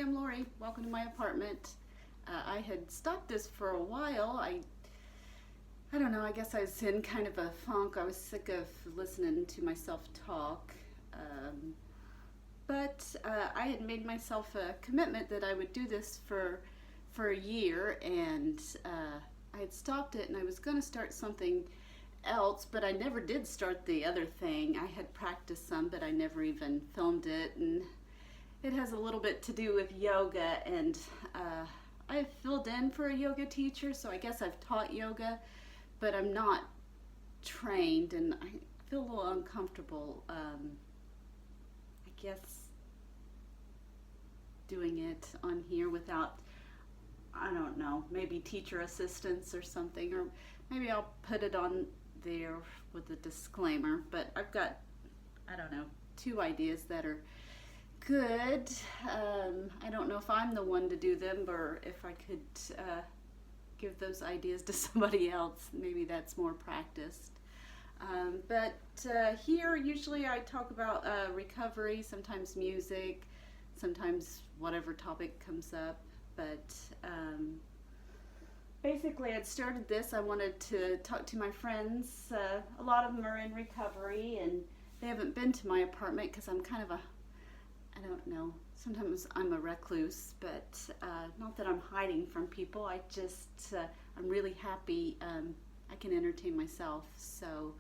I'm Lori. Welcome to my apartment. I had stopped this for a while. I don't know, I guess I was in kind of a funk. I was sick of listening to myself talk. But I had made myself a commitment that I would do this for a year, and I had stopped it, and I was going to start something else, but I never did start the other thing. I had practiced some, but I never even filmed it, and it has a little bit to do with yoga, and I filled in for a yoga teacher, so I guess I've taught yoga, but I'm not trained, and I feel a little uncomfortable, I guess, doing it on here without, I don't know, maybe teacher assistance or something, or maybe I'll put it on there with a disclaimer, but I've got, I don't know, 2 ideas that are good. I don't know if I'm the one to do them or if I could give those ideas to somebody else. Maybe that's more practiced. But here usually I talk about recovery, sometimes music, sometimes whatever topic comes up. But basically I'd started this. I wanted to talk to my friends. A lot of them are in recovery and they haven't been to my apartment because I'm kind of I don't know, sometimes I'm a recluse, but not that I'm hiding from people. I just, I'm really happy I can entertain myself. So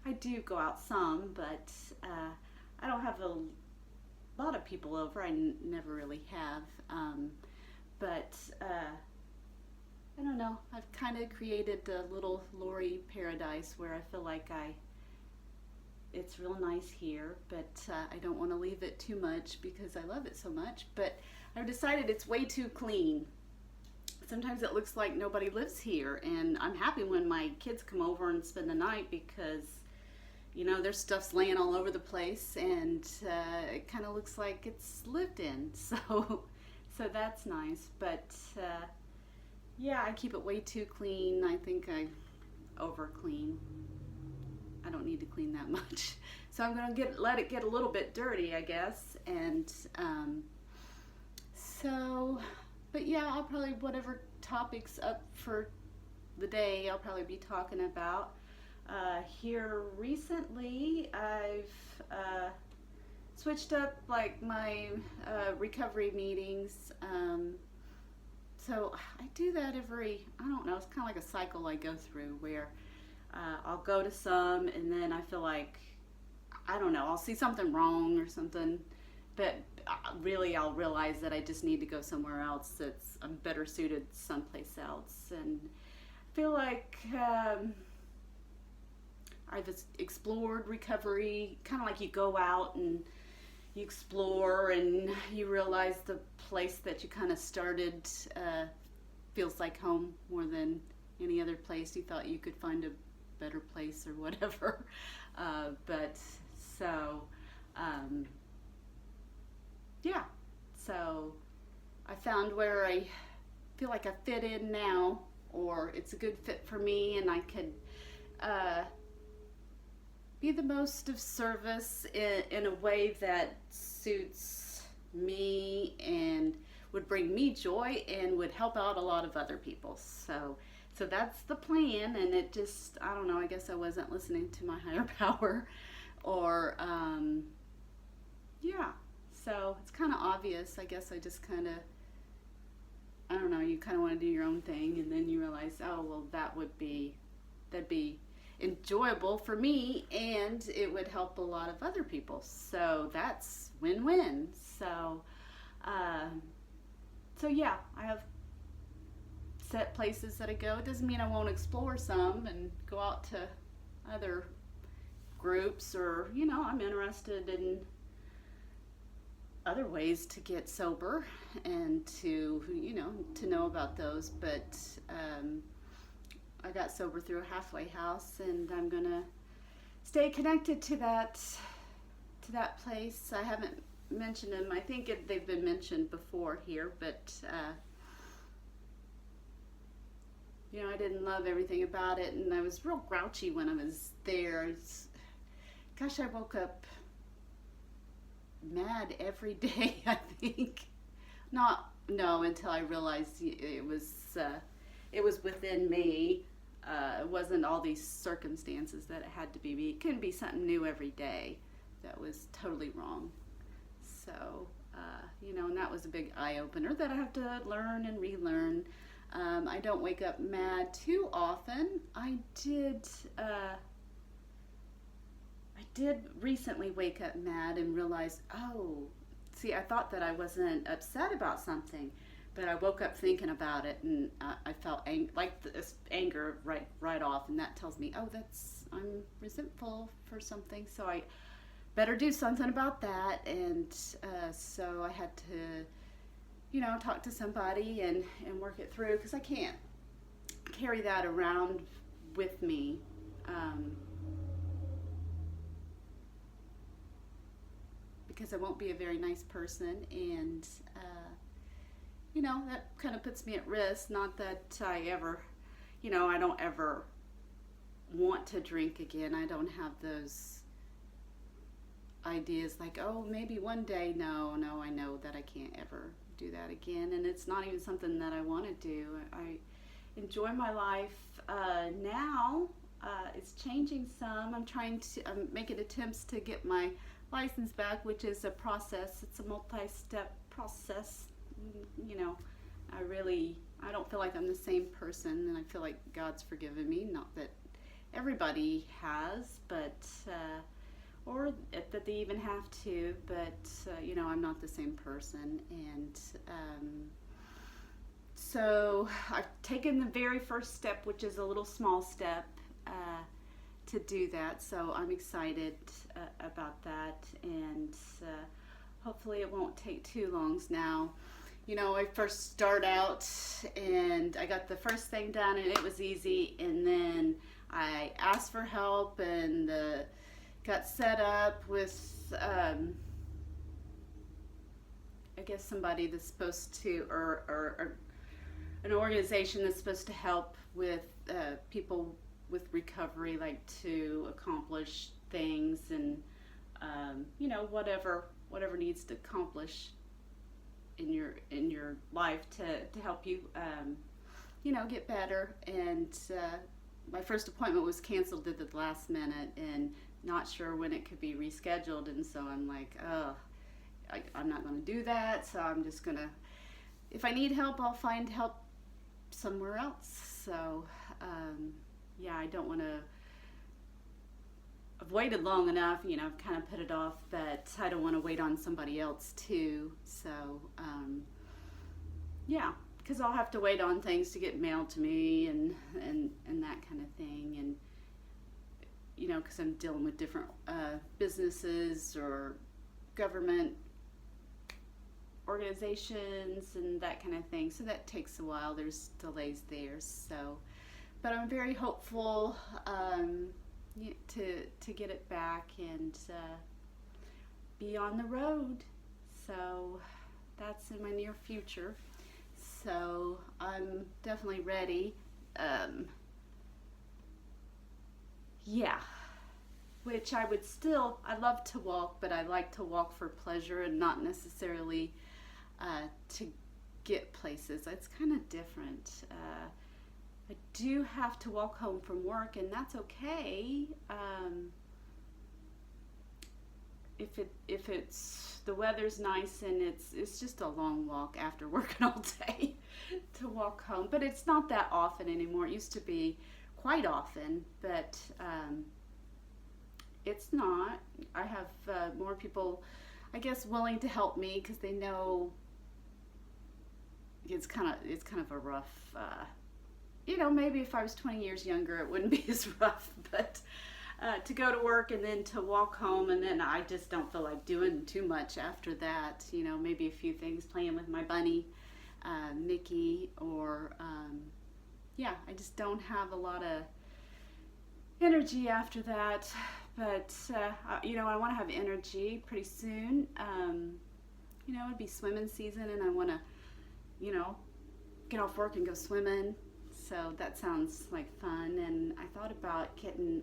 I do go out some, but I don't have a lot of people over. I never really have. But I don't know, I've kind of created a little Lori paradise where I feel like it's real nice here, but I don't want to leave it too much because I love it so much. But I've decided it's way too clean. Sometimes it looks like nobody lives here, and I'm happy when my kids come over and spend the night because, you know, their stuff's laying all over the place, and it kind of looks like it's lived in. So that's nice. But yeah, I keep it way too clean. I think I over clean. I don't need to clean that much. So I'm going to let it get a little bit dirty, I guess. And but yeah, I'll probably, whatever topics up for the day, I'll probably be talking about. Here recently, I've switched up like my recovery meetings. So I do that every, I don't know, it's kind of like a cycle I go through where I'll go to some and then I feel like, I don't know, I'll see something wrong or something, but really I'll realize that I just need to go somewhere else that's I'm better suited someplace else. And I feel like I've explored recovery, kind of like you go out and you explore and you realize the place that you kind of started feels like home more than any other place. You thought you could find a better place or whatever, but so yeah, so I found where I feel like I fit in now, or it's a good fit for me, and I could be the most of service in a way that suits me and would bring me joy and would help out a lot of other people. So that's the plan, and it just, I don't know, I guess I wasn't listening to my higher power, or, yeah, so it's kind of obvious. I guess I just kind of, I don't know, you kind of want to do your own thing, and then you realize, oh, well, that'd be enjoyable for me, and it would help a lot of other people, so that's win-win. So yeah, I have set places that I go. It doesn't mean I won't explore some and go out to other groups, or, you know, I'm interested in other ways to get sober and to, you know, to know about those. But I got sober through a halfway house, and I'm gonna stay connected to that place. I haven't mentioned them. I think they've been mentioned before here, but you know, I didn't love everything about it, and I was real grouchy when I was there. Gosh, I woke up mad every day, I think. Not no until I realized it was within me. It wasn't all these circumstances that it had to be me. It couldn't be something new every day that was totally wrong. So, and that was a big eye opener that I have to learn and relearn. I don't wake up mad too often. I did recently wake up mad and realize, oh, see, I thought that I wasn't upset about something, but I woke up thinking about it, and I felt like this anger right off, and that tells me, oh, I'm resentful for something, so I better do something about that. And so I had to, talk to somebody and work it through, because I can't carry that around with me. Because I won't be a very nice person, and that kind of puts me at risk. Not that I ever, I don't ever want to drink again. I don't have those ideas like, oh, maybe one day. No, I know that I can't ever do that again, and it's not even something that I want to do. I enjoy my life now. It's changing some. I'm making attempts to get my license back, which is a process. It's a multi-step process. I don't feel like I'm the same person, and I feel like God's forgiven me. Not that everybody has, but or that they even have to, but I'm not the same person. And so I've taken the very first step, which is a little small step, to do that. So I'm excited about that, and hopefully it won't take too long now. I first start out and I got the first thing done, and it was easy, and then I asked for help and got set up with I guess somebody that's supposed to, or an organization that's supposed to help with people with recovery, like to accomplish things, and whatever needs to accomplish in your life to help you get better. And my first appointment was canceled at the last minute, and not sure when it could be rescheduled, and so I'm like, oh, I'm not going to do that. So I'm just going to, if I need help, I'll find help somewhere else. So I don't want to, I've waited long enough, I've kind of put it off, but I don't want to wait on somebody else too. So because I'll have to wait on things to get mailed to me and that kind of thing. And because I'm dealing with different businesses or government organizations and that kind of thing, so that takes a while. There's delays there. So, but I'm very hopeful to get it back and be on the road. So that's in my near future. So I'm definitely ready. Which I love to walk, but I like to walk for pleasure and not necessarily to get places. It's kind of different. I do have to walk home from work, and that's okay. If it's the weather's nice and it's just a long walk after working all day to walk home, but it's not that often anymore. It used to be quite often, but it's not. I have more people, I guess, willing to help me because they know it's kind of a rough. Maybe if I was 20 years younger, it wouldn't be as rough, but to go to work and then to walk home, and then I just don't feel like doing too much after that. Maybe a few things, playing with my bunny, Mickey, or I just don't have a lot of energy after that. But I want to have energy pretty soon. It'd be swimming season, and I want to get off work and go swimming. So that sounds like fun. And I thought about getting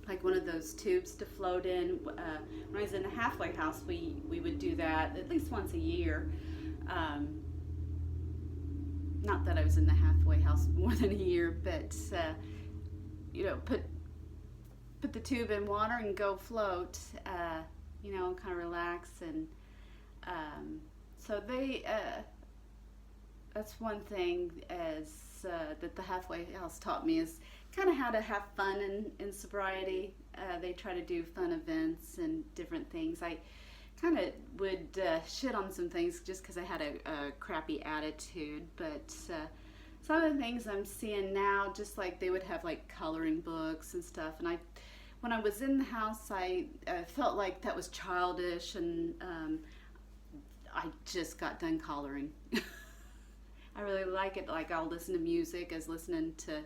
like one of those tubes to float in. When I was in the halfway house, we would do that at least once a year. Um, Not that I was in the halfway house more than a year, but put the tube in water and go float. Kind of relax, and so they. That's one thing that the halfway house taught me is kind of how to have fun in sobriety. They try to do fun events and different things. I kind of would shit on some things just because I had a crappy attitude, but some of the things I'm seeing now, just like they would have like coloring books and stuff, and when I was in the house, I felt like that was childish, and I just got done coloring. I really like it. Like, I'll listen to music. I was listening to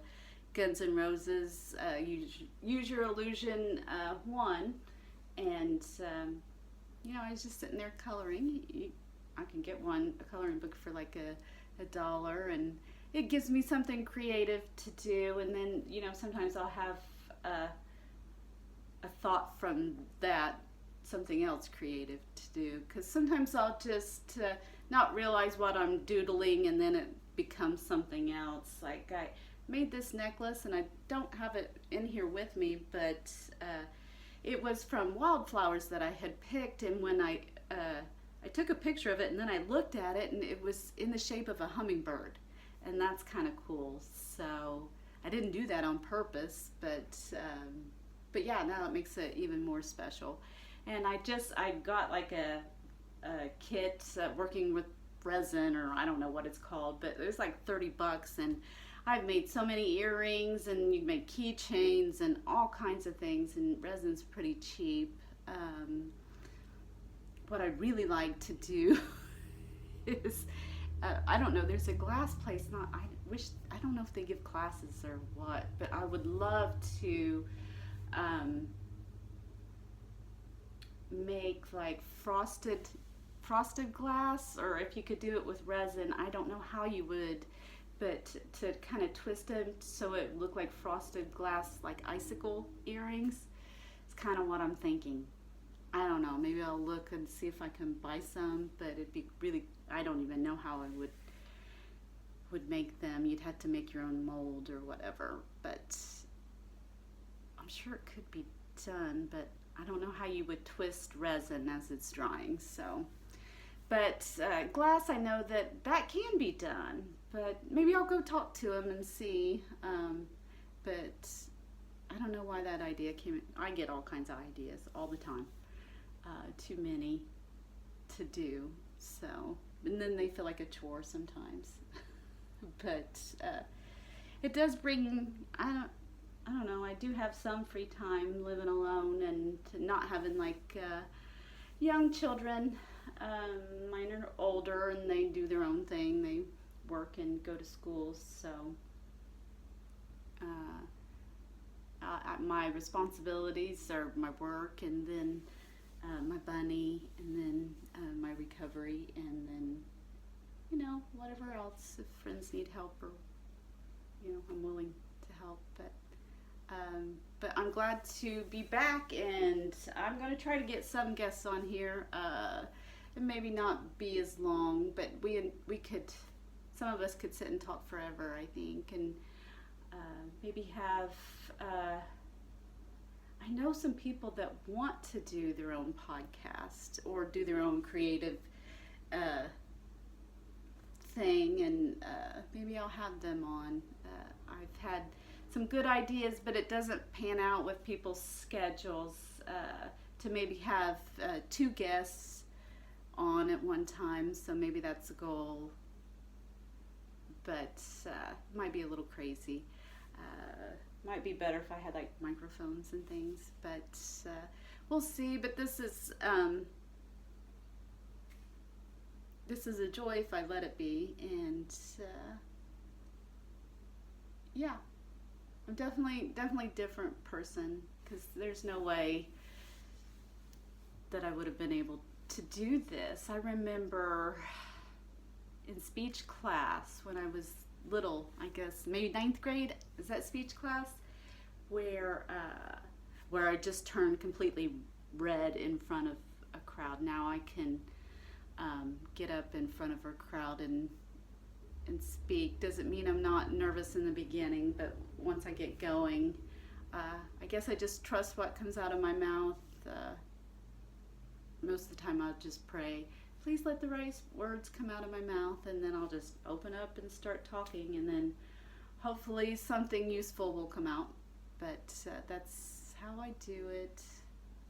Guns N' Roses, Use Your Illusion 1, and I was just sitting there coloring. I can get a coloring book for like $1, and it gives me something creative to do. And then sometimes I'll have a thought from that, something else creative to do, because sometimes I'll just not realize what I'm doodling, and then it becomes something else. Like, I made this necklace, and I don't have it in here with me, but it was from wildflowers that I had picked, and when I took a picture of it, and then I looked at it, and it was in the shape of a hummingbird, and that's kind of cool. So I didn't do that on purpose, but yeah, now it makes it even more special. And I got like a kit working with resin, or I don't know what it's called, but it was like $30, and I've made so many earrings, and you make keychains and all kinds of things, and resin's pretty cheap. What I really like to do is, I don't know, there's a glass place, I don't know if they give classes or what, but I would love to make like frosted glass, or if you could do it with resin, I don't know how you would, but to kind of twist them so it looked like frosted glass, like icicle earrings. It's kind of what I'm thinking. I don't know, maybe I'll look and see if I can buy some, but it'd be really, I don't even know how I would make them. You'd have to make your own mold or whatever, but I'm sure it could be done, but I don't know how you would twist resin as it's drying. So, but glass, I know that can be done, but maybe I'll go talk to him and see. But I don't know why that idea came. I get all kinds of ideas all the time, too many to do. So, and then they feel like a chore sometimes. But it does bring, I don't know, I do have some free time living alone, and to not having like young children. Mine are older, and they do their own thing. They work and go to school, so my responsibilities are my work, and then my bunny, and then my recovery, and then whatever else, if friends need help, or I'm willing to help. But I'm glad to be back, and I'm going to try to get some guests on here. It maybe not be as long, but we could, some of us could sit and talk forever, I think, and maybe have, I know some people that want to do their own podcast or do their own creative thing, and maybe I'll have them on. I've had some good ideas, but it doesn't pan out with people's schedules to maybe have 2 guests on at one time, so maybe that's a goal, but might be a little crazy. Might be better if I had like microphones and things, but we'll see. But this is a joy if I let it be, and yeah, I'm definitely different person, because there's no way that I would have been able to do this. I remember in speech class when I was little, I guess maybe 9th grade, is that speech class, where where I just turned completely red in front of a crowd. Now I can get up in front of a crowd and speak. Doesn't mean I'm not nervous in the beginning, but once I get going, I guess I just trust what comes out of my mouth. Most of the time I'll just pray, please let the right words come out of my mouth, and then I'll just open up and start talking, and then hopefully something useful will come out. But that's how I do it.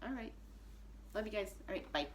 All right. Love you guys. All right. Bye.